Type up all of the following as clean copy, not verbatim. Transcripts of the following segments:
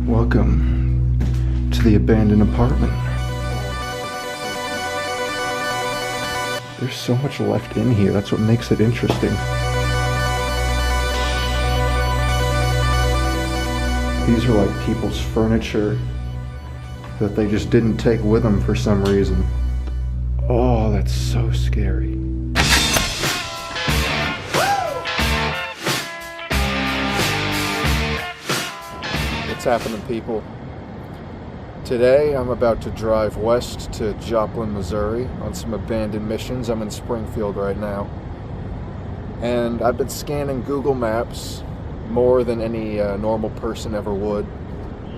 Welcome to the abandoned apartment. There's so much left in here, that's what makes it interesting. These are like people's furniture that they just didn't take with them for some reason. Oh, that's so scary. What's happening, people? Today I'm about to drive west to Joplin, Missouri on some abandoned missions. I'm in Springfield right now. And I've been scanning Google Maps more than any normal person ever would.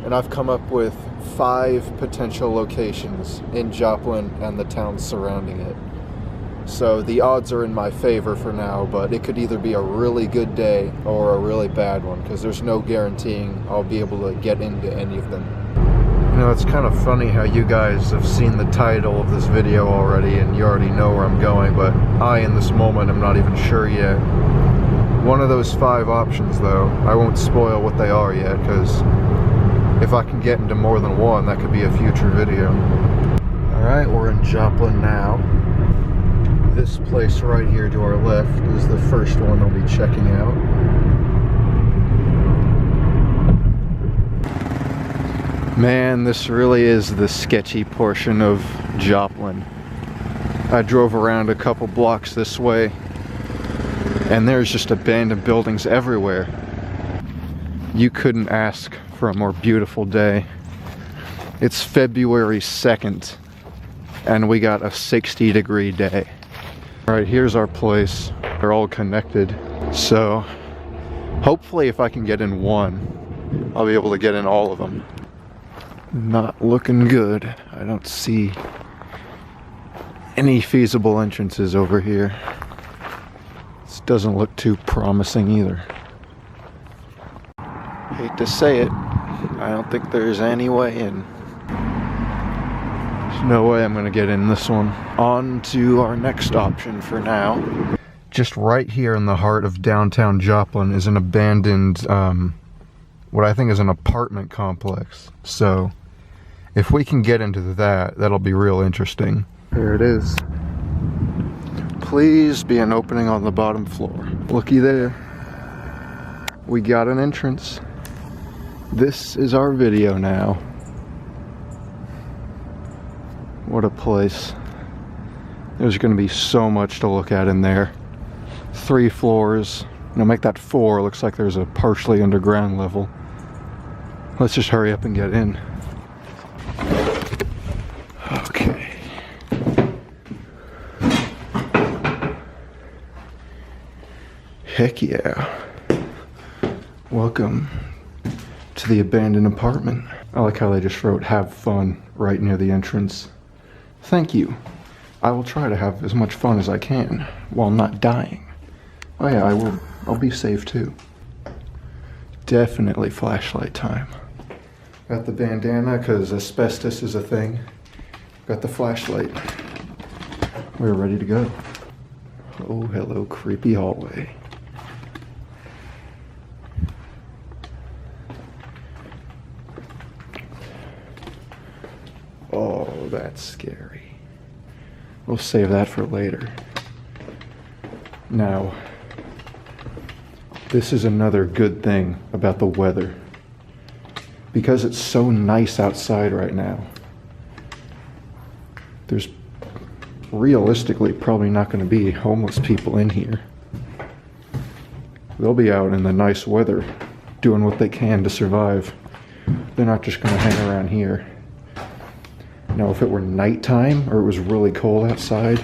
And I've come up with 5 potential locations in Joplin and the towns surrounding it. So the odds are in my favor for now, but it could either be a really good day or a really bad one, because there's no guaranteeing I'll be able to get into any of them. You know, it's kind of funny how you guys have seen the title of this video already and you already know where I'm going, but I, in this moment, am not even sure yet. One of those 5 options, though, I won't spoil what they are yet, because if I can get into more than one, that could be a future video. Alright, we're in Joplin now. This place right here to our left is the first one I'll be checking out. Man, this really is the sketchy portion of Joplin. I drove around a couple blocks this way, and there's just abandoned buildings everywhere. You couldn't ask for a more beautiful day. It's February 2nd, and we got a 60-degree day. Alright, here's our place. They're all connected. So, hopefully if I can get in one, I'll be able to get in all of them. Not looking good. I don't see any feasible entrances over here. This doesn't look too promising either. Hate to say it, I don't think there's any way in. There's no way I'm gonna get in this one. On to our next option for now. Just right here in the heart of downtown Joplin is an abandoned, what I think is an apartment complex. So, if we can get into that, that'll be real interesting. There it is. Please be an opening on the bottom floor. Looky there. We got an entrance. This is our video now. What a place. There's gonna be so much to look at in there. 3 floors. You know, make that 4. Looks like there's a partially underground level. Let's just hurry up and get in. Okay. Heck yeah. Welcome to the abandoned apartment. I like how they just wrote "have fun" right near the entrance. Thank you. I will try to have as much fun as I can while not dying. Oh yeah, I'll be safe too. Definitely flashlight time. Got the bandana because asbestos is a thing. Got the flashlight. We're ready to go. Oh, hello, creepy hallway. Oh, that's scary. We'll save that for later. Now, this is another good thing about the weather. Because it's so nice outside right now, there's realistically probably not going to be homeless people in here. They'll be out in the nice weather doing what they can to survive. They're not just going to hang around here. Now, if it were nighttime or it was really cold outside,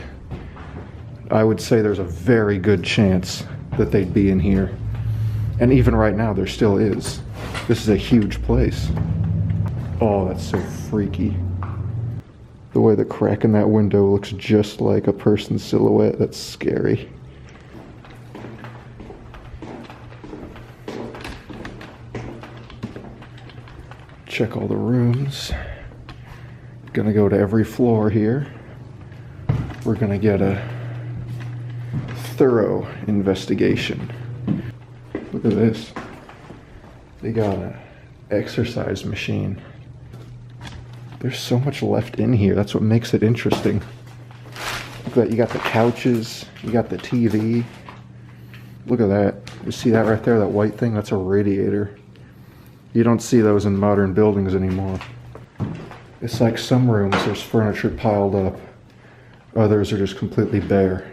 I would say there's a very good chance that they'd be in here. And even right now, there still is. This is a huge place. Oh, that's so freaky. The way the crack in that window looks just like a person's silhouette, that's scary. Check all the rooms. Gonna go to every floor here. We're gonna get a thorough investigation. Look at this. They got a exercise machine. There's so much left in here. That's what makes it interesting. Look at that. You got the couches. You got the TV. Look at that. You see that right there? That white thing? That's a radiator. You don't see those in modern buildings anymore. It's like some rooms there's furniture piled up. Others are just completely bare.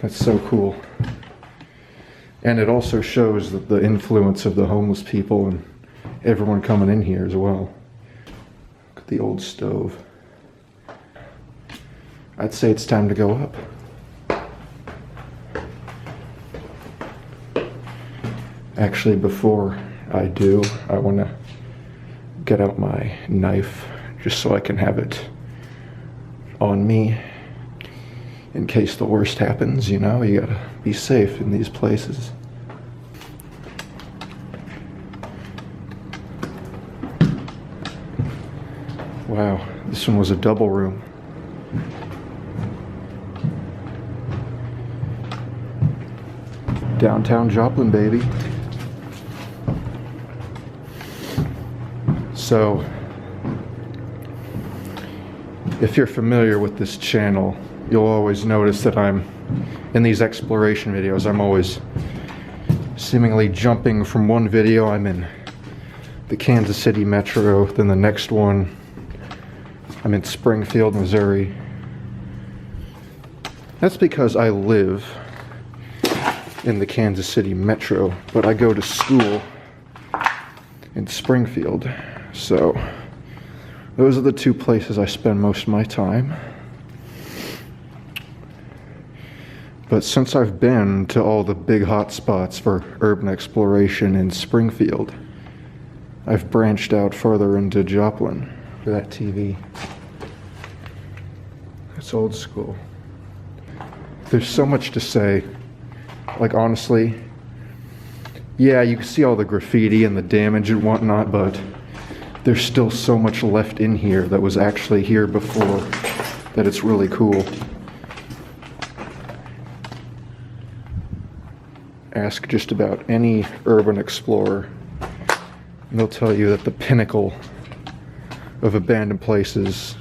That's so cool. And it also shows the influence of the homeless people and everyone coming in here as well. Look at the old stove. I'd say it's time to go up. Actually, before I do, I want to get out my knife just so I can have it on me in case the worst happens. You know, you gotta be safe in these places. Wow, this one was a double room. Downtown Joplin, baby. So, if you're familiar with this channel, you'll always notice that in these exploration videos, I'm always seemingly jumping from one video. I'm in the Kansas City metro, then the next one, I'm in Springfield, Missouri. That's because I live in the Kansas City metro, but I go to school in Springfield. So those are the two places I spend most of my time. But since I've been to all the big hot spots for urban exploration in Springfield, I've branched out further into Joplin. Look at that TV. It's old school. There's so much to say. Like, honestly, yeah, you can see all the graffiti and the damage and whatnot, but there's still so much left in here that was actually here before that it's really cool. Ask just about any urban explorer, and they'll tell you that the pinnacle of abandoned places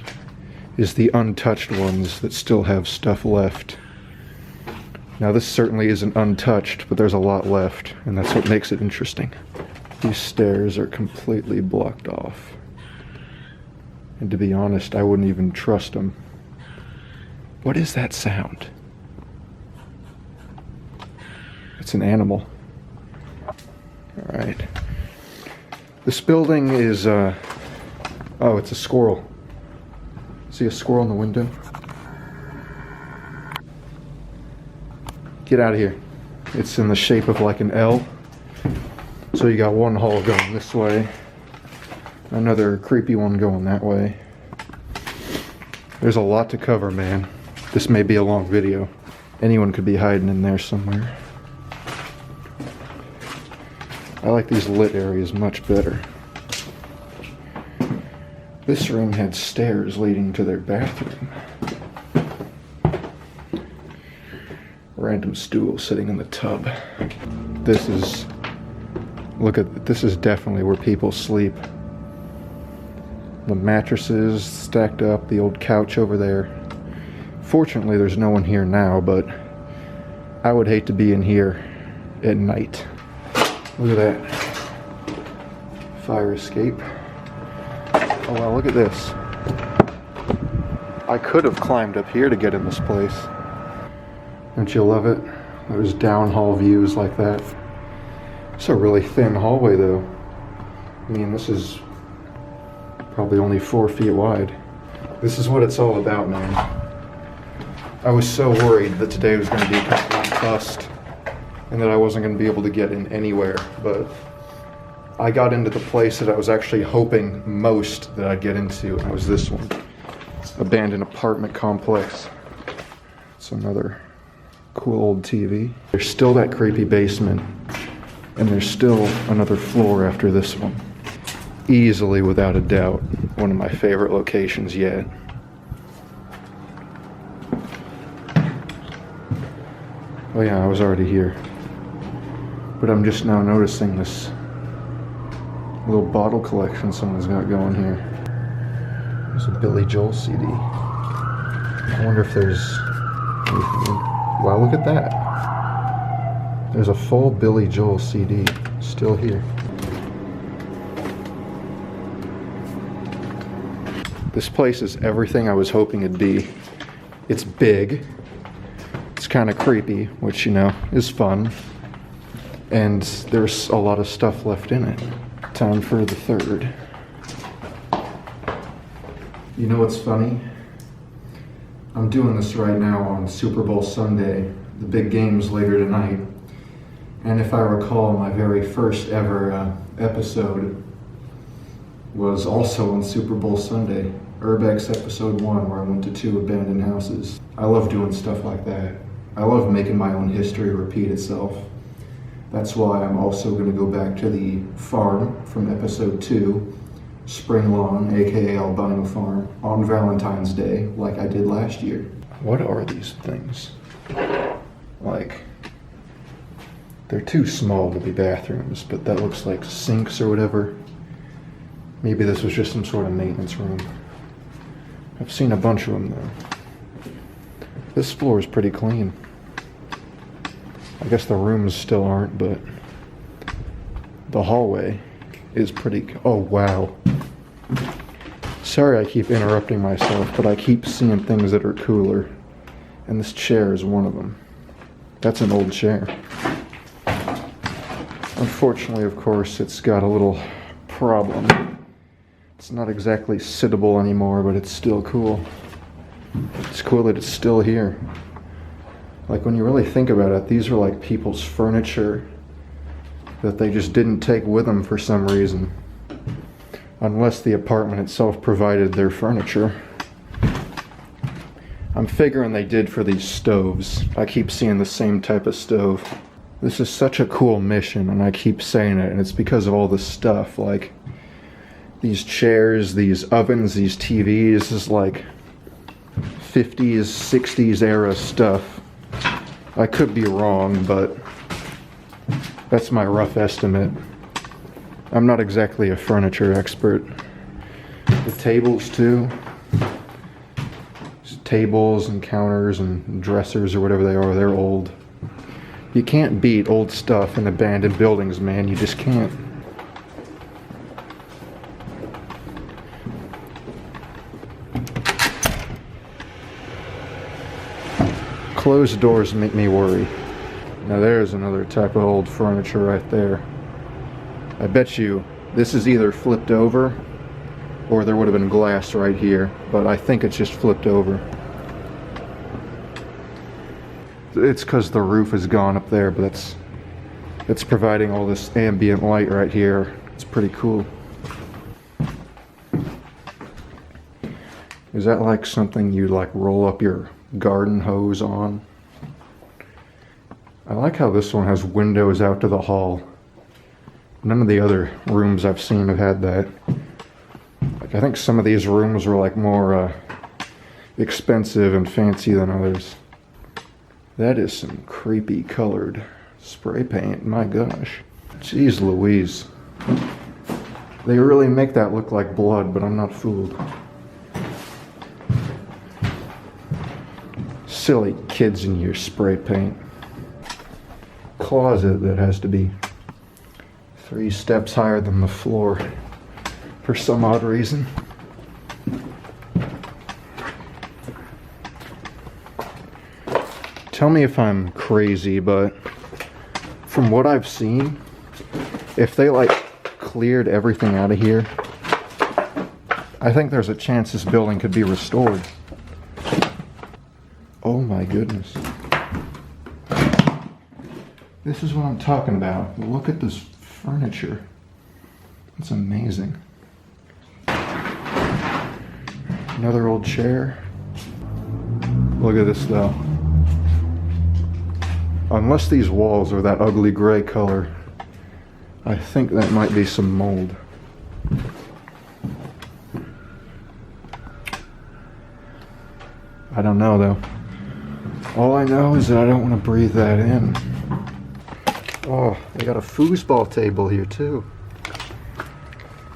is the untouched ones that still have stuff left. Now, this certainly isn't untouched, but there's a lot left, and that's what makes it interesting. These stairs are completely blocked off. And to be honest, I wouldn't even trust them. What is that sound? It's an animal. Alright. This building is, oh, it's a squirrel. See a squirrel in the window? Get out of here. It's in the shape of like an L. So you got one hall going this way, another creepy one going that way. There's a lot to cover, man. This may be a long video. Anyone could be hiding in there somewhere. I like these lit areas much better. This room had stairs leading to their bathroom. Random stool sitting in the tub. This is definitely where people sleep. The mattresses stacked up, the old couch over there. Fortunately, there's no one here now, but I would hate to be in here at night. Look at that. Fire escape. Oh wow, look at this. I could have climbed up here to get in this place. Don't you love it? Those down hall views like that. It's a really thin hallway though. I mean, this is probably only 4 feet wide. This is what it's all about, man. I was so worried that today was going to be a complete bust and that I wasn't going to be able to get in anywhere, but I got into the place that I was actually hoping most that I'd get into, and it was this one. Abandoned apartment complex. It's another cool old TV. There's still that creepy basement, and there's still another floor after this one. Easily, without a doubt, one of my favorite locations yet. Oh yeah, I was already here. But I'm just now noticing this little bottle collection someone's got going here. There's a Billy Joel CD. I wonder if there's anything in. Wow, look at that. There's a full Billy Joel CD still here. This place is everything I was hoping it'd be. It's big. It's kind of creepy, which, you know, is fun. And there's a lot of stuff left in it. Time for the third. You know what's funny? I'm doing this right now on Super Bowl Sunday. The big game's later tonight. And if I recall, my very first ever episode was also on Super Bowl Sunday. Urbex episode 1, where I went to 2 abandoned houses. I love doing stuff like that. I love making my own history repeat itself. That's why I'm also going to go back to the farm from episode 2, Spring Lawn, aka Albino Farm, on Valentine's Day, like I did last year. What are these things? Like, they're too small to be bathrooms, but that looks like sinks or whatever. Maybe this was just some sort of maintenance room. I've seen a bunch of them though. This floor is pretty clean. I guess the rooms still aren't, but the hallway is pretty. Oh wow. Sorry I keep interrupting myself, but I keep seeing things that are cooler. And this chair is one of them. That's an old chair. Unfortunately, of course, it's got a little problem. It's not exactly sittable anymore, but it's still cool. It's cool that it's still here. Like, when you really think about it, these are like people's furniture that they just didn't take with them for some reason. Unless the apartment itself provided their furniture. I'm figuring they did for these stoves. I keep seeing the same type of stove. This is such a cool mission, and I keep saying it, and it's because of all this stuff, like these chairs, these ovens, these TVs. This is like 50s, 60s era stuff. I could be wrong, but that's my rough estimate. I'm not exactly a furniture expert. The tables too. Just tables and counters and dressers or whatever they are, they're old. You can't beat old stuff in abandoned buildings, man. You just can't. Closed doors make me worry. Now there's another type of old furniture right there. I bet you this is either flipped over or there would have been glass right here, but I think it's just flipped over. It's because the roof is gone up there, but it's providing all this ambient light right here. It's pretty cool. Is that like something you like roll up your garden hose on? I like how this one has windows out to the hall. None of the other rooms I've seen have had that. Like, I think some of these rooms were like more expensive and fancy than others. That is some creepy colored spray paint, my gosh. Jeez Louise. They really make that look like blood, but I'm not fooled. Silly kids in your spray paint. Closet that has to be 3 steps higher than the floor for some odd reason. Tell me if I'm crazy, but from what I've seen, if they like cleared everything out of here, I think there's a chance this building could be restored. Oh my goodness. This is what I'm talking about. Look at this furniture. It's amazing. Another old chair. Look at this though. Unless these walls are that ugly gray color, I think that might be some mold. I don't know though. All I know is that I don't want to breathe that in. Oh, they got a foosball table here too.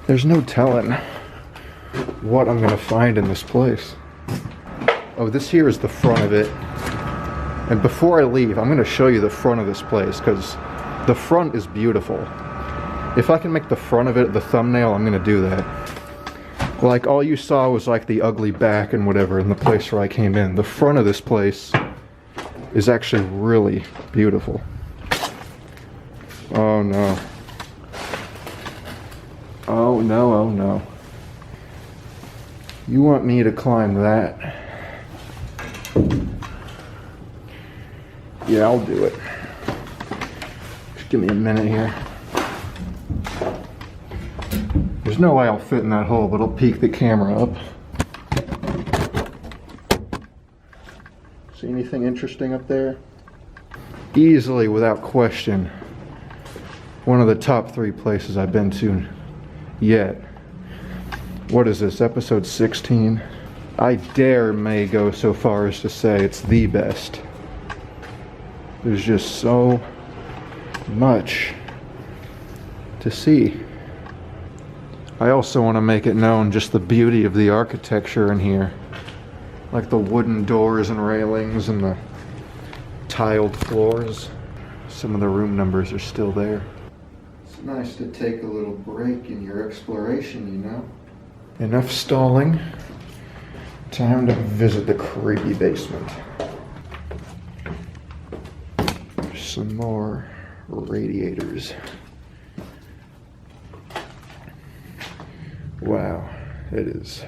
There's no telling what I'm gonna find in this place. Oh, this here is the front of it. And before I leave, I'm gonna show you the front of this place, because the front is beautiful. If I can make the front of it the thumbnail, I'm gonna do that. Like, all you saw was like the ugly back and whatever in the place where I came in. The front of this place is actually really beautiful. Oh no. Oh no, oh no. You want me to climb that? Yeah, I'll do it. Just give me a minute here. There's no way I'll fit in that hole, but I'll peek the camera up. See anything interesting up there? Easily, without question, one of the top 3 places I've been to yet. What is this, episode 16? I may go so far as to say it's the best. There's just so much to see. I also want to make it known just the beauty of the architecture in here. Like the wooden doors and railings and the tiled floors. Some of the room numbers are still there. It's nice to take a little break in your exploration, you know? Enough stalling. Time to visit the creepy basement. Some more radiators. Wow, it is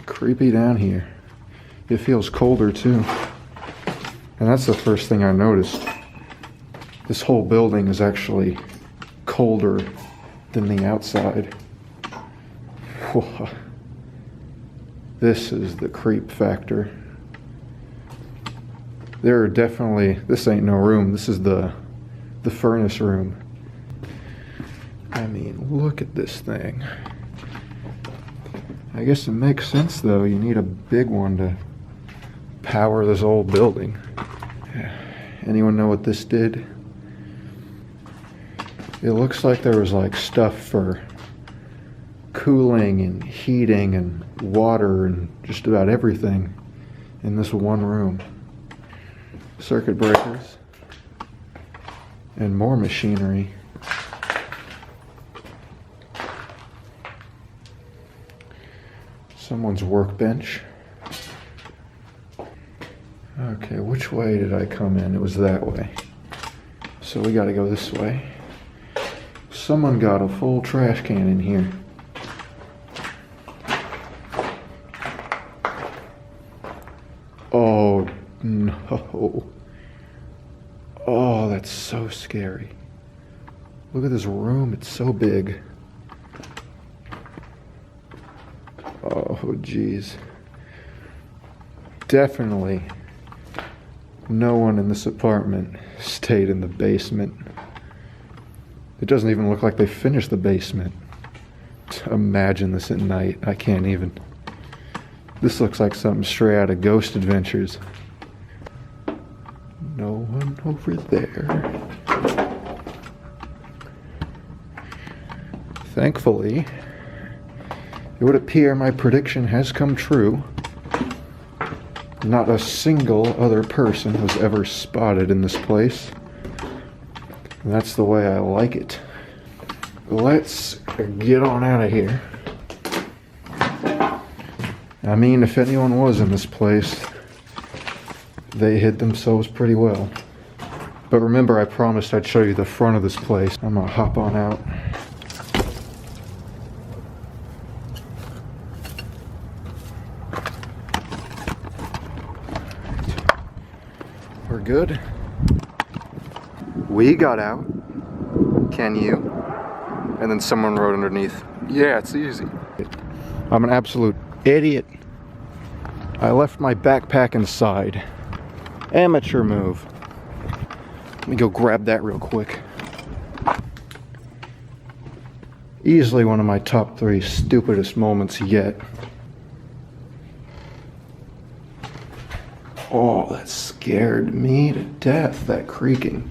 creepy down here. It feels colder too. And that's the first thing I noticed. This whole building is actually colder than the outside. Whoa. This is the creep factor. There are definitely, this ain't no room, this is the furnace room. I mean, look at this thing. I guess it makes sense though, you need a big one to power this old building. Anyone know what this did? It looks like there was like stuff for cooling and heating and water and just about everything in this one room. Circuit breakers and more machinery. Someone's workbench. Okay, which way did I come in? It was that way. So we gotta go this way. Someone got a full trash can in here. Oh no. Oh, that's so scary. Look at this room, it's so big. Oh, geez. Definitely no one in this apartment stayed in the basement. It doesn't even look like they finished the basement. Imagine this at night. I can't even. This looks like something straight out of Ghost Adventures. No one over there. Thankfully, it would appear my prediction has come true. Not a single other person was ever spotted in this place. And that's the way I like it. Let's get on out of here. I mean, if anyone was in this place, they hid themselves pretty well. But remember, I promised I'd show you the front of this place. I'm gonna hop on out. We're good. We got out. Can you? And then someone wrote underneath, yeah, it's easy. I'm an absolute idiot. I left my backpack inside. Amateur move. Let me go grab that real quick. Easily one of my top 3 stupidest moments yet. Oh, that scared me to death, that creaking.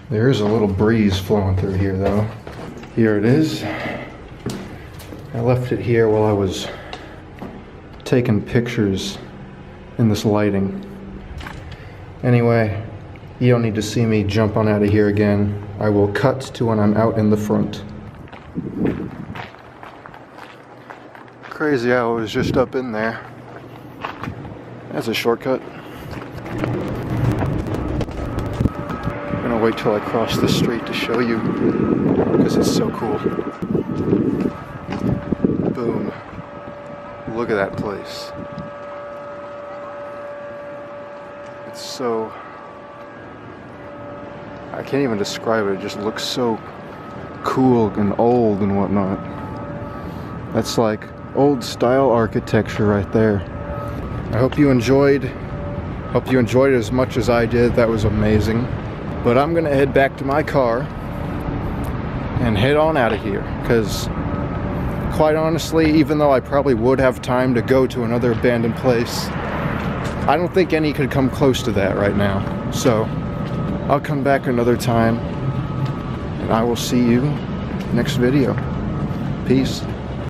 There's a little breeze flowing through here though. Here it is. I left it here while I was taking pictures in this lighting. Anyway, you don't need to see me jump on out of here again. I will cut to when I'm out in the front. Crazy how it was just up in there. That's a shortcut. I'm gonna wait till I cross the street to show you, because it's so cool. Boom. Look at that place. It's so... I can't even describe it. It just looks so cool and old and whatnot. That's like old style architecture right there. I hope you enjoyed. Hope you enjoyed it as much as I did. That was amazing. But I'm gonna head back to my car and head on out of here, because quite honestly, even though I probably would have time to go to another abandoned place, I don't think any could come close to that right now. So I'll come back another time, and I will see you next video. Peace.